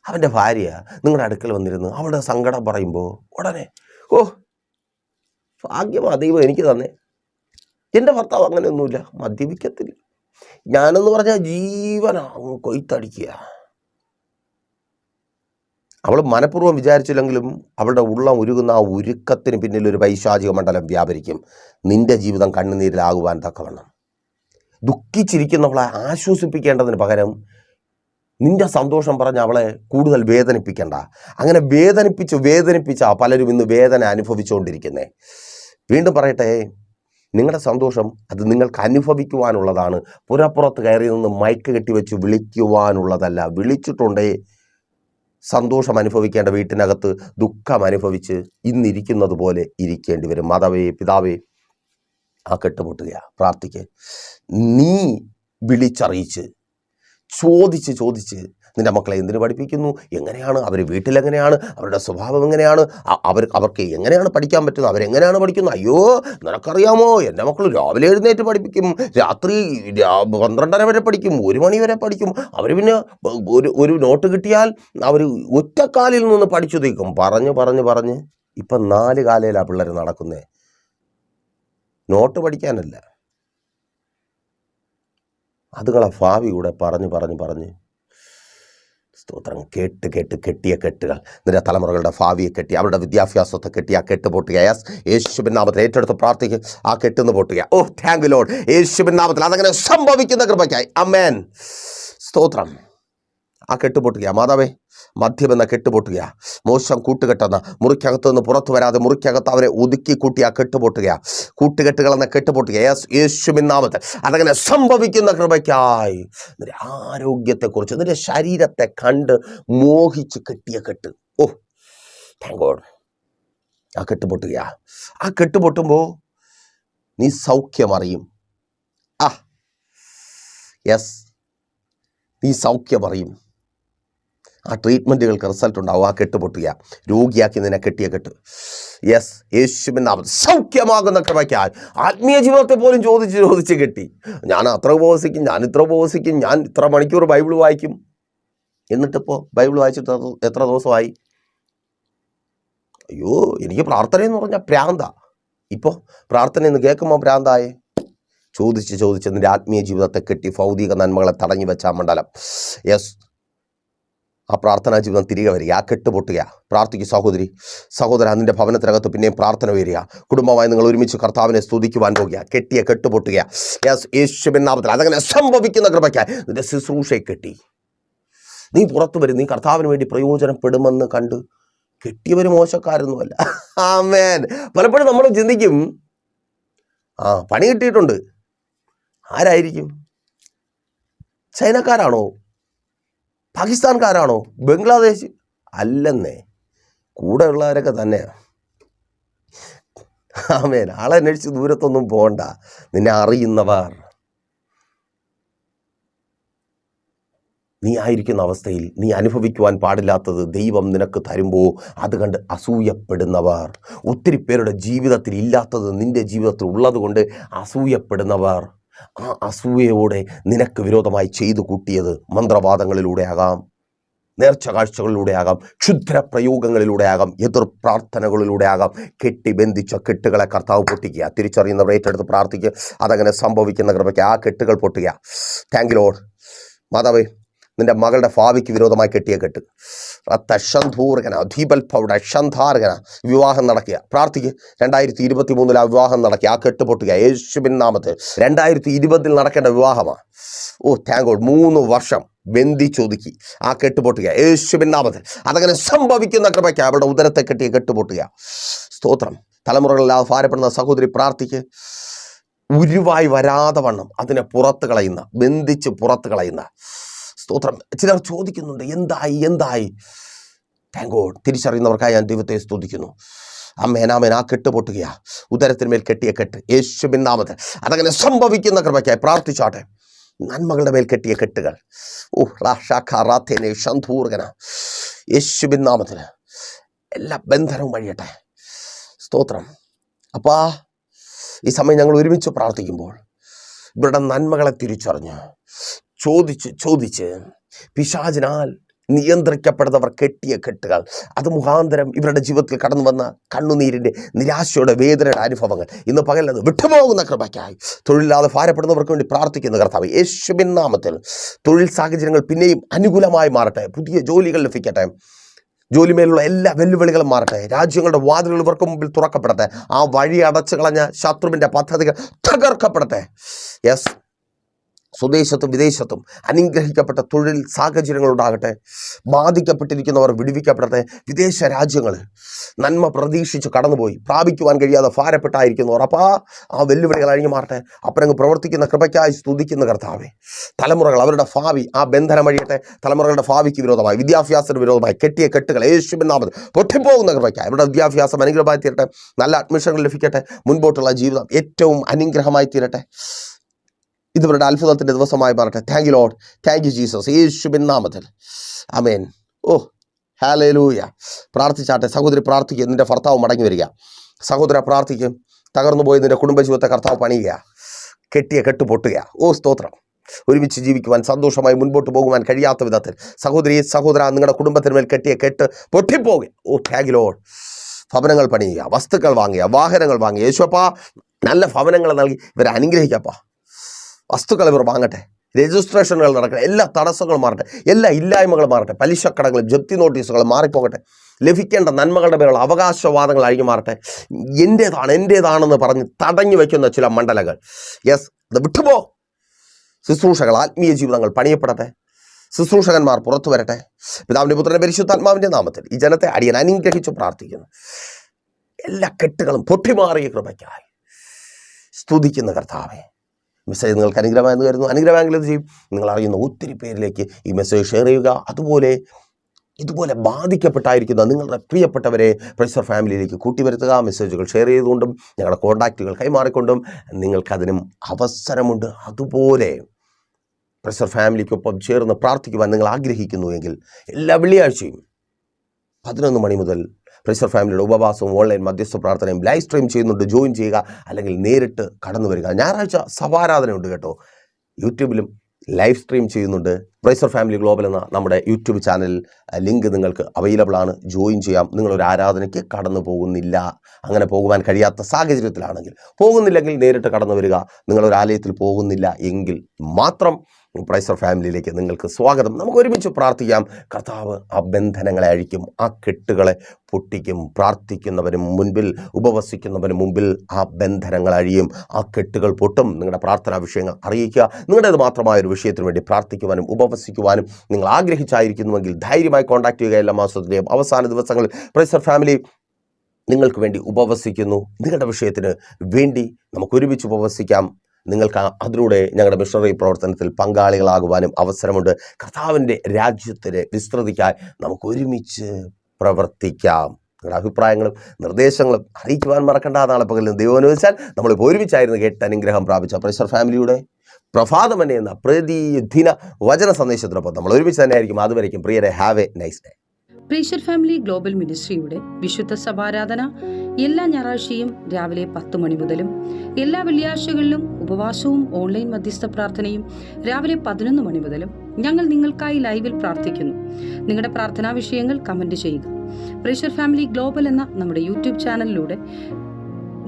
അവൻ്റെ ഭാര്യ നിങ്ങളുടെ അടുക്കൽ വന്നിരുന്ന് അവളുടെ സങ്കടം പറയുമ്പോൾ ഉടനെ ഭാഗ്യമാ ദൈവം എനിക്ക് തന്നെ, എൻ്റെ ഭർത്താവ് അങ്ങനെയൊന്നുമില്ല, മദ്യപിക്കത്തില്ല, ഞാനെന്ന് പറഞ്ഞാൽ ജീവനാ കൊയ്ത്തടിക്കുക. അവൾ മനഃപൂർവ്വം വിചാരിച്ചില്ലെങ്കിലും അവളുടെ ഉള്ളം ഉരുകുന്ന ആ ഉരുക്കത്തിന് പിന്നിൽ ഒരു പൈശാചിക മണ്ഡലം വ്യാപരിക്കും. നിൻ്റെ ജീവിതം കണ്ണുനീരിലാകുവാൻ തക്കവണ്ണം. ദുഃഖിച്ചിരിക്കുന്നവളെ ആശ്വസിപ്പിക്കേണ്ടതിന് പകരം നിൻ്റെ സന്തോഷം പറഞ്ഞ് അവളെ കൂടുതൽ വേദനിപ്പിക്കണ്ട. അങ്ങനെ വേദനിപ്പിച്ച പലരും ഇന്ന് വേദന അനുഭവിച്ചുകൊണ്ടിരിക്കുന്നേ. വീണ്ടും പറയട്ടെ, നിങ്ങളുടെ സന്തോഷം അത് നിങ്ങൾക്ക് അനുഭവിക്കുവാനുള്ളതാണ്. പുരപ്പുറത്ത് കയറി നിന്ന് മയക്ക് കെട്ടിവെച്ച് വിളിക്കുവാനുള്ളതല്ല. വിളിച്ചിട്ടുണ്ടേ സന്തോഷം അനുഭവിക്കേണ്ട വീട്ടിനകത്ത് ദുഃഖം അനുഭവിച്ച് ഇന്നിരിക്കുന്നത് പോലെ ഇരിക്കേണ്ടി വരും. മാതാവേ, പിതാവേ, ആ കെട്ടുപൊട്ടുക. പ്രാർത്ഥിക്ക്. നീ വിളിച്ചറിയിച്ച് ചോദിച്ച് നിൻ്റെ മക്കളെ എന്തിനു പഠിപ്പിക്കുന്നു, എങ്ങനെയാണ് അവർ, വീട്ടിലെങ്ങനെയാണ് അവരുടെ സ്വഭാവം, എങ്ങനെയാണ് അവർക്ക് എങ്ങനെയാണ് പഠിക്കാൻ പറ്റുന്നത്, അവരെങ്ങനെയാണ് പഠിക്കുന്നത്. അയ്യോ നിനക്കറിയാമോ, എൻ്റെ മക്കൾ രാവിലെ എഴുന്നേറ്റ് പഠിപ്പിക്കും, രാത്രി 12:30 വരെ പഠിക്കും, 1 മണി വരെ പഠിക്കും. അവർ പിന്നെ ഒരു നോട്ട് കിട്ടിയാൽ അവർ ഒറ്റക്കാലിൽ നിന്ന് പഠിച്ചു തീർക്കും. പറഞ്ഞ് ഇപ്പം 4 കാലയിലാണ് പിള്ളേർ നടക്കുന്നത്. നോട്ട് പഠിക്കാനല്ല, അതുങ്ങളെ ഭാവി കൂടെ പറഞ്ഞ് സ്തോത്രം കേട്ട് കെട്ടിയ കെട്ടുകൾ നിന്റെ തലമുറകളുടെ ഭാവിയെ കെട്ടി, അവരുടെ വിദ്യാഭ്യാസത്തെ കെട്ടി ആ കെട്ട് പൊട്ടുക. യേശുവിൻ നാമത്തിൽ ഏറ്റെടുത്ത് പ്രാർത്ഥിക്കുക. ആ കെട്ടുന്ന് പൊട്ടുക. Thank you Lord. യേശുവിൻ നാമത്തിൽ അതങ്ങനെ സംഭവിക്കുന്ന കൃപയ്ക്കായി. ആമേൻ. സ്തോത്രം. ആ കെട്ടുപൊട്ടുക. മാതാവേ, മദ്യമെന്ന കെട്ടുപൊട്ടുക. മോശം കൂട്ടുകെട്ടെന്ന മുറിക്കകത്ത് നിന്ന് പുറത്തു വരാതെ മുറിക്കകത്ത് അവരെ ഒതുക്കി കൂട്ടി ആ കെട്ടുപൊട്ടുക. കൂട്ടുകെട്ടുകളെന്ന കെട്ടുപൊട്ടുക. യേശുവിൻ നാമത്തിൽ അതങ്ങനെ സംഭവിക്കുന്ന കൃപയ്ക്കായി. നിന്റെ ആരോഗ്യത്തെക്കുറിച്ച്, നിന്റെ ശരീരത്തെ കണ്ട് മോഹിച്ച് കെട്ടിയ കെട്ട്, താങ്ക് ഗോഡ്. ആ കെട്ടുപൊട്ടുക. ആ കെട്ടുപൊട്ടുമ്പോൾ നീ സൗഖ്യമറിയും. നീ സൗഖ്യമറിയും. ആ ട്രീറ്റ്മെൻറ്റുകൾക്ക് റിസൾട്ട് ഉണ്ടാവും. ആ കെട്ട് പൊട്ടുക. രോഗിയാക്കി നിന്നെ കെട്ടിയ കെട്ട്. യേശുവിൻ നാമത്തിൽ സൗഖ്യമാകുന്ന കൃപയ്ക്കായി. ആത്മീയ ജീവിതത്തെ പോലും ചോദിച്ച് കെട്ടി. ഞാൻ അത്ര ഉപവസിക്കും, ഞാൻ ഇത്ര ഉപവസിക്കും, ഞാൻ ഇത്ര മണിക്കൂർ ബൈബിൾ വായിക്കും. എന്നിട്ടിപ്പോൾ ബൈബിൾ വായിച്ചിട്ട് എത്ര ദിവസമായി? അയ്യോ, എനിക്ക് പ്രാർത്ഥനയെന്ന് പറഞ്ഞാൽ പ്രാന്ത. ഇപ്പോൾ പ്രാർത്ഥനയെന്ന് കേൾക്കുമ്പോൾ പ്രാന്തായേ. ചോദിച്ച് നിൻ്റെ ആത്മീയ ജീവിതത്തെ കെട്ടി ഭൗതിക നന്മകളെ തടഞ്ഞു വെച്ച ആ മണ്ഡലം. ആ പ്രാർത്ഥനാ ജീവിതം തിരികെ വരിക. ആ കെട്ടുപൊട്ടുക. പ്രാർത്ഥിക്കുക. സഹോദര, നിൻ്റെ ഭവനത്തിനകത്ത് പിന്നെയും പ്രാർത്ഥന വരിക. കുടുംബമായി നിങ്ങൾ ഒരുമിച്ച് കർത്താവിനെ സ്തുതിക്കുവാൻ പോകുക. കെട്ടിയ കെട്ടുപൊട്ടുക. യേശുവിൻ നാമത്തിൽ അതങ്ങനെ സംഭവിക്കുന്ന കൃപയ്ക്കായി. നിൻ്റെ ശുശ്രൂഷയെ കെട്ടി നീ പുറത്തു വരും. നീ കർത്താവിന് വേണ്ടി പ്രയോജനപ്പെടുമെന്ന് കണ്ട് കെട്ടിയവർ മോശക്കാരൊന്നുമല്ല. ആമേൻ. പലപ്പോഴും നമ്മൾ ചിന്തിക്കും, പണി കിട്ടിയിട്ടുണ്ട്. ആരായിരിക്കും? ചൈനക്കാരാണോ? പാകിസ്ഥാൻകാരാണോ? ബംഗ്ലാദേശ്? അല്ലെന്നേ, കൂടെയുള്ളവരൊക്കെ തന്നെയാണ്. ആമേൻ. ആളെ അന്വേഷിച്ച് ദൂരത്തൊന്നും പോകണ്ട. നിന്നെ അറിയുന്നവർ. നീ ആയിരിക്കുന്ന അവസ്ഥയിൽ നീ അനുഭവിക്കുവാൻ പാടില്ലാത്തത് ദൈവം നിനക്ക് തരുമ്പോൾ അത് കണ്ട് അസൂയപ്പെടുന്നവർ. ഒത്തിരി പേരുടെ ജീവിതത്തിൽ ഇല്ലാത്തത് നിൻ്റെ ജീവിതത്തിൽ ഉള്ളത് കൊണ്ട് അസൂയപ്പെടുന്നവർ. ആ അസൂയയോടെ നിനക്ക് വിരോധമായി ചെയ്തു കൂട്ടിയത് മന്ത്രവാദങ്ങളിലൂടെ ആകാം, നേർച്ച കാഴ്ചകളിലൂടെയാകാം, ക്ഷുദ്ര പ്രയോഗങ്ങളിലൂടെയാകാം, എതിർ പ്രാർത്ഥനകളിലൂടെയാകാം. ബന്ധിച്ച കെട്ടുകളെ കർത്താവ് പൊട്ടിക്കുക. തിരിച്ചറിയുന്നവർ ഏറ്റെടുത്ത് പ്രാർത്ഥിക്കുക. അതങ്ങനെ സംഭവിക്കുന്ന കൃപയ്ക്ക് ആ കെട്ടുകൾ പൊട്ടുക. Thank you Lord. മാതാവേ, നിന്റെ മകളുടെ ഭാവിക്ക് വിരോധമായി കെട്ടിയ കെട്ട് റത്തൂർഗന ധീപൽഭയുടെ ഷന്ധാർഗന വിവാഹം നടക്കുക. പ്രാർത്ഥിക്കുക. 2023 ആ വിവാഹം നടക്കുക. ആ കെട്ട് പൊട്ടുക യേശുവിൻ നാമത്തിൽ. 2020 നടക്കേണ്ട വിവാഹമാണ്. Thank God. 3 വർഷം ബന്ധിച്ചൊതുക്കി ആ കെട്ട് പൊട്ടുക യേശുവിൻ നാമത്തിൽ. അതങ്ങനെ സംഭവിക്കുന്ന കൃപയ്ക്ക് അവളുടെ ഉദരത്തെ കെട്ടിയ കെട്ട് പൊട്ടുക. സ്തോത്രം. തലമുറകളില്ലാതെ ഭാരപ്പെടുന്ന സഹോദരി പ്രാർത്ഥിക്കുക. ഉരുവായി വരാതെ വണ്ണം അതിനെ പുറത്ത് കളയുന്ന, ബന്ധിച്ച് പുറത്ത് കളയുന്ന. സ്തോത്രം. ചിലർ ചോദിക്കുന്നുണ്ട്, എന്തായി? Thank God. തിരിച്ചറിയുന്നവർക്കായി ഞാൻ ദൈവത്തെ സ്തുതിക്കുന്നു. അമ്മേനാമേൻ. ആ കെട്ട് പൊട്ടുകയാ. ഉദരത്തിന്മേൽ കെട്ടിയ കെട്ട് യേശുവിൻ നാമത്തിൽ. അതങ്ങനെ സംഭവിക്കുന്ന കൃപയ്ക്കായി പ്രാർത്ഥിച്ചാട്ടെ. നന്മകളുടെ മേൽ കെട്ടിയ കെട്ടുകൾ ഷന്ധൂർഗന യേശുവിൻ നാമത്തിൽ എല്ലാ ബന്ധനവും വഴിയട്ടെ. സ്തോത്രം. അപ്പാ, ഈ സമയം ഞങ്ങൾ ഒരുമിച്ച് പ്രാർത്ഥിക്കുമ്പോൾ ഇവരുടെ നന്മകളെ തിരിച്ചറിഞ്ഞ് ചോദിച്ച് പിശാചിനാൽ നിയന്ത്രിക്കപ്പെടുന്നവർ കെട്ടിയ കെട്ടുകൾ, അത് മുഖാന്തരം ഇവരുടെ ജീവിതത്തിൽ കടന്നു വന്ന കണ്ണുനീരിൻ്റെ, നിരാശയുടെ, വേദനയുടെ അനുഭവങ്ങൾ ഇന്ന് പകലത് വിട്ടുപോകുന്ന കൃപയ്ക്കായി തൊഴിലില്ലാതെ ഭാരപ്പെടുന്നവർക്ക് വേണ്ടി പ്രാർത്ഥിക്കുന്ന കർത്താവ് യേശുവിൻ നാമത്തിൽ. തൊഴിൽ സാഹചര്യങ്ങൾ പിന്നെയും അനുകൂലമായി മാറട്ടെ. പുതിയ ജോലികൾ ലഭിക്കട്ടെ. ജോലിമേലുള്ള എല്ലാ വെല്ലുവിളികളും മാറട്ടെ. രാജ്യങ്ങളുടെ വാതിലുകൾ ഇവർക്ക് മുമ്പിൽ തുറക്കപ്പെടട്ടെ. ആ വഴി അടച്ചു കളഞ്ഞ ശത്രുവിൻ്റെ പദ്ധതികൾ തകർക്കപ്പെടട്ടെ. യെസ്, സ്വദേശത്തും വിദേശത്തും അനുഗ്രഹിക്കപ്പെട്ട തൊഴിൽ സാഹചര്യങ്ങളുണ്ടാകട്ടെ. ബാധിക്കപ്പെട്ടിരിക്കുന്നവർ വിടുവിക്കപ്പെടട്ടെ. വിദേശ രാജ്യങ്ങൾ നന്മ പ്രതീക്ഷിച്ച് കടന്നുപോയി പ്രാപിക്കുവാൻ കഴിയാതെ ഭാരപ്പെട്ടായിരിക്കുന്നവർ അപ്പോൾ ആ വെല്ലുവിളികൾ അഴിഞ്ഞു മാറട്ടെ. അപ്പനങ്ങ് പ്രവർത്തിക്കുന്ന കൃപയ്ക്കായി സ്തുതിക്കുന്ന കർത്താവേ. തലമുറകൾ, അവരുടെ ഭാവി ആ ബന്ധനം വഴിയട്ടെ. തലമുറകളുടെ ഭാവിക്ക് വിരോധമായി, വിദ്യാഭ്യാസത്തിന് വിരോധമായി കെട്ടിയ കെട്ടുകൾ യേശുവിൻ നാമത്തിൽ പൊട്ടിപ്പോകുന്ന കൃപയ്ക്കായി അവരുടെ വിദ്യാഭ്യാസം അനുഗ്രഹമായി തീരട്ടെ. നല്ല അഡ്മിഷനുകൾ ലഭിക്കട്ടെ. മുൻപോട്ടുള്ള ജീവിതം ഏറ്റവും അനുഗ്രഹമായി തീരട്ടെ. ഇതുവരുടെ അത്ഭുതത്തിൻ്റെ ദിവസമായി മാറട്ടെ. Thank you Lord. Thank you Jesus. യേശുവിൻ നാമത്തിൽ. ആമേൻ. ഹല്ലേലൂയ. പ്രാർത്ഥിച്ചാട്ടെ. സഹോദരി പ്രാർത്ഥിക്കുക. നിൻ്റെ ഭർത്താവ് മടങ്ങി വരിക. സഹോദര പ്രാർത്ഥിക്കും. തകർന്നു പോയി നിൻ്റെ കുടുംബജീവിതത്തെ കർത്താവ് പണിയുക. കെട്ടിയ കെട്ട് പൊട്ടുക. സ്തോത്രം. ഒരുമിച്ച് ജീവിക്കുവാൻ, സന്തോഷമായി മുൻപോട്ട് പോകുവാൻ കഴിയാത്ത വിധത്തിൽ സഹോദര നിങ്ങളുടെ കുടുംബത്തിന് മേൽ കെട്ടിയ കെട്ട് പൊട്ടിപ്പോകുക. Thank you Lord. ഭവനങ്ങൾ പണിയുക, വസ്തുക്കൾ വാങ്ങുക, വാഹനങ്ങൾ വാങ്ങുക. യേശുപ്പാ, നല്ല ഭവനങ്ങൾ നൽകി ഇവരെ അനുഗ്രഹിക്കപ്പാ. വസ്തുക്കൾ ഇവർ വാങ്ങട്ടെ. രജിസ്ട്രേഷനുകൾ നടക്കട്ടെ. എല്ലാ തടസ്സങ്ങളും മാറട്ടെ. എല്ലാ ഇല്ലായ്മകളും മാറട്ടെ. പലിശക്കടങ്ങളും ജപ്തി നോട്ടീസുകളും മാറിപ്പോകട്ടെ. ലഭിക്കേണ്ട നന്മകളുടെ മേലുള്ള അവകാശവാദങ്ങൾ അഴിഞ്ഞു മാറട്ടെ. എൻ്റേതാണെന്ന് പറഞ്ഞ് തടഞ്ഞു വയ്ക്കുന്ന ചില മണ്ഡലങ്ങൾ, യെസ്, അത് വിട്ടുപോ. ശുശ്രൂഷകൾ, ആത്മീയ ജീവിതങ്ങൾ പണിയപ്പെടട്ടെ. ശുശ്രൂഷകന്മാർ പുറത്തു വരട്ടെ. പിതാവിൻ്റെ പുത്രൻ്റെ പരിശുദ്ധാത്മാവിൻ്റെ നാമത്തിൽ ഈ ജനത്തെ അടിയൻ അനുഗ്രഹിച്ച് പ്രാർത്ഥിക്കുന്നു. എല്ലാ കെട്ടുകളും പൊട്ടിമാറിയ കൃപയ്ക്കായി സ്തുതിക്കുന്ന കർത്താവേ. മെസ്സേജ് നിങ്ങൾക്ക് അനുഗ്രഹമായെന്ന് കരുതുന്നു. അനുഗ്രഹമെങ്കിൽ ഇത് ചെയ്യും. നിങ്ങൾ അറിയുന്ന ഒത്തിരി പേരിലേക്ക് ഈ മെസ്സേജ് ഷെയർ ചെയ്യുക. ഇതുപോലെ ബാധിക്കപ്പെട്ടായിരിക്കുന്ന നിങ്ങളുടെ പ്രിയപ്പെട്ടവരെ പ്രൈസർ ഫാമിലിയിലേക്ക് കൂട്ടിവരുത്തുക. മെസ്സേജുകൾ ഷെയർ ചെയ്തുകൊണ്ടും ഞങ്ങളുടെ കോൺടാക്റ്റുകൾ കൈമാറിക്കൊണ്ടും നിങ്ങൾക്കതിനും അവസരമുണ്ട്. അതുപോലെ പ്രൈസർ ഫാമിലിക്കൊപ്പം ചേർന്ന് പ്രാർത്ഥിക്കുവാൻ നിങ്ങൾ ആഗ്രഹിക്കുന്നുവെങ്കിൽ എല്ലാ വെള്ളിയാഴ്ചയും 11 മണി മുതൽ പ്രൈസർ ഫാമിലിയുടെ ഉപവാസവും ഓൺലൈൻ മധ്യസ്ഥ പ്രാർത്ഥനയും ലൈവ് സ്ട്രീം ചെയ്യുന്നുണ്ട്. ജോയിൻ ചെയ്യുക, അല്ലെങ്കിൽ നേരിട്ട് കടന്നു വരിക. ഞായറാഴ്ച സഭാരാധനയുണ്ട് കേട്ടോ. യൂട്യൂബിലും ലൈവ് സ്ട്രീം ചെയ്യുന്നുണ്ട്. പ്രൈസർ ഫാമിലി ഗ്ലോബൽ എന്ന നമ്മുടെ യൂട്യൂബ് ചാനൽ ലിങ്ക് നിങ്ങൾക്ക് അവൈലബിൾ ആണ്. ജോയിൻ ചെയ്യാം. നിങ്ങളൊരു ആരാധനയ്ക്ക് കടന്നു പോകുന്നില്ല, അങ്ങനെ പോകുവാൻ കഴിയാത്ത സാഹചര്യത്തിലാണെങ്കിൽ, പോകുന്നില്ലെങ്കിൽ നേരിട്ട് കടന്നു വരിക. നിങ്ങളൊരു ആലയത്തിൽ പോകുന്നില്ല എങ്കിൽ മാത്രം പ്രൈസർ ഫാമിലിയിലേക്ക് നിങ്ങൾക്ക് സ്വാഗതം. നമുക്ക് ഒരുമിച്ച് പ്രാർത്ഥിക്കാം. കർത്താവ് ആ ബന്ധനങ്ങളെ അഴിക്കും, ആ കെട്ടുകളെ പൊട്ടിക്കും. പ്രാർത്ഥിക്കുന്നവരും മുൻപിൽ, ഉപവസിക്കുന്നവരും മുമ്പിൽ ആ ബന്ധനങ്ങൾ അഴിയും, ആ കെട്ടുകൾ പൊട്ടും. നിങ്ങളുടെ പ്രാർത്ഥനാ വിഷയങ്ങൾ അറിയിക്കുക. നിങ്ങളുടേത് മാത്രമായ ഒരു വിഷയത്തിന് വേണ്ടി പ്രാർത്ഥിക്കുവാനും ഉപവസിക്കുവാനും നിങ്ങൾ ആഗ്രഹിച്ചായിരിക്കുന്നുവെങ്കിൽ ധൈര്യമായി കോൺടാക്ട് ചെയ്യുക. എല്ലാ മാസത്തിലെയും അവസാന ദിവസങ്ങളിൽ പ്രൈസർ ഫാമിലി നിങ്ങൾക്ക് വേണ്ടി ഉപവസിക്കുന്നു. നിങ്ങളുടെ വിഷയത്തിന് വേണ്ടി നമുക്ക് ഒരുമിച്ച് ഉപവസിക്കാം. നിങ്ങൾക്ക് അതിലൂടെ ഞങ്ങളുടെ മിഷണറി പ്രവർത്തനത്തിൽ പങ്കാളികളാകുവാനും അവസരമുണ്ട്. കർത്താവിൻ്റെ രാജ്യത്തിൻ്റെ വിസ്തൃതിക്കായി നമുക്ക് ഒരുമിച്ച് പ്രവർത്തിക്കാം. നിങ്ങളുടെ അഭിപ്രായങ്ങളും നിർദ്ദേശങ്ങളും അറിയിക്കുവാൻ മറക്കണ്ട. നാളെ പകലും ദൈവം അനുവദിച്ചാൽ നമ്മളിപ്പോൾ ഒരുമിച്ചായിരുന്നു കേട്ട് അനുഗ്രഹം പ്രാപിച്ച പ്രൈസർ ഫാമിലിയുടെ പ്രഭാതമനെ എന്ന പ്രതിദിന വചന സന്ദേശത്തിനൊപ്പം നമ്മൾ ഒരുമിച്ച് തന്നെ ആയിരിക്കും. അതുവരേക്കും പ്രിയരെ, have a nice day. Praiser Family Global മിനിസ്ട്രിയുടെ വിശുദ്ധ സഭാരാധന എല്ലാ ഞായറാഴ്ചയും രാവിലെ 10 മണി മുതലും എല്ലാ വെള്ളിയാഴ്ചകളിലും ഉപവാസവും ഓൺലൈൻ മധ്യസ്ഥ പ്രാർത്ഥനയും രാവിലെ 11 മണി മുതലും ഞങ്ങൾ നിങ്ങൾക്കായി ലൈവിൽ പ്രാർത്ഥിക്കുന്നു. നിങ്ങളുടെ പ്രാർത്ഥനാ വിഷയങ്ങൾ കമന്റ് ചെയ്യുക. പ്രേഷർ ഫാമിലി ഗ്ലോബൽ എന്ന നമ്മുടെ യൂട്യൂബ് ചാനലിലൂടെ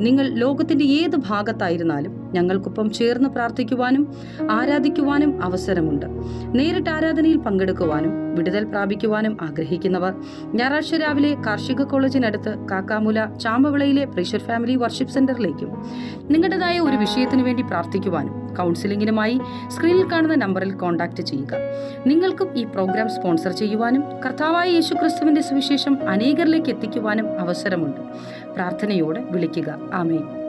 നിങ്ങൾ ലോകത്തിന്റെ ഏത് ഭാഗത്തായിരുന്നാലും ഞങ്ങൾക്കൊപ്പം ചേർന്ന് പ്രാർത്ഥിക്കുവാനും ആരാധിക്കുവാനും അവസരമുണ്ട്. നേരിട്ട് ആരാധനയിൽ പങ്കെടുക്കുവാനും വിടുതൽ പ്രാപിക്കുവാനും ആഗ്രഹിക്കുന്നവർ ഞായറാഴ്ച രാവിലെ കാർഷിക കോളേജിനടുത്ത് കാക്കാമൂല ചാമ്പവിളയിലെ പ്രേഷർ ഫാമിലി വർഷിപ്പ് സെന്ററിലേക്കും നിങ്ങളുടേതായ ഒരു വിഷയത്തിന് വേണ്ടി പ്രാർത്ഥിക്കുവാനും കൗൺസിലിംഗിനുമായി സ്ക്രീനിൽ കാണുന്ന നമ്പറിൽ കോൺടാക്ട് ചെയ്യുക. നിങ്ങൾക്കും ഈ പ്രോഗ്രാം സ്പോൺസർ ചെയ്യുവാനും കർത്താവായ യേശുക്രിസ്തുവിന്റെ സുവിശേഷം അനേകരിലേക്ക് എത്തിക്കുവാനും അവസരമുണ്ട്. പ്രാർത്ഥനയോടെ വിളിക്കുക. ആമേൻ.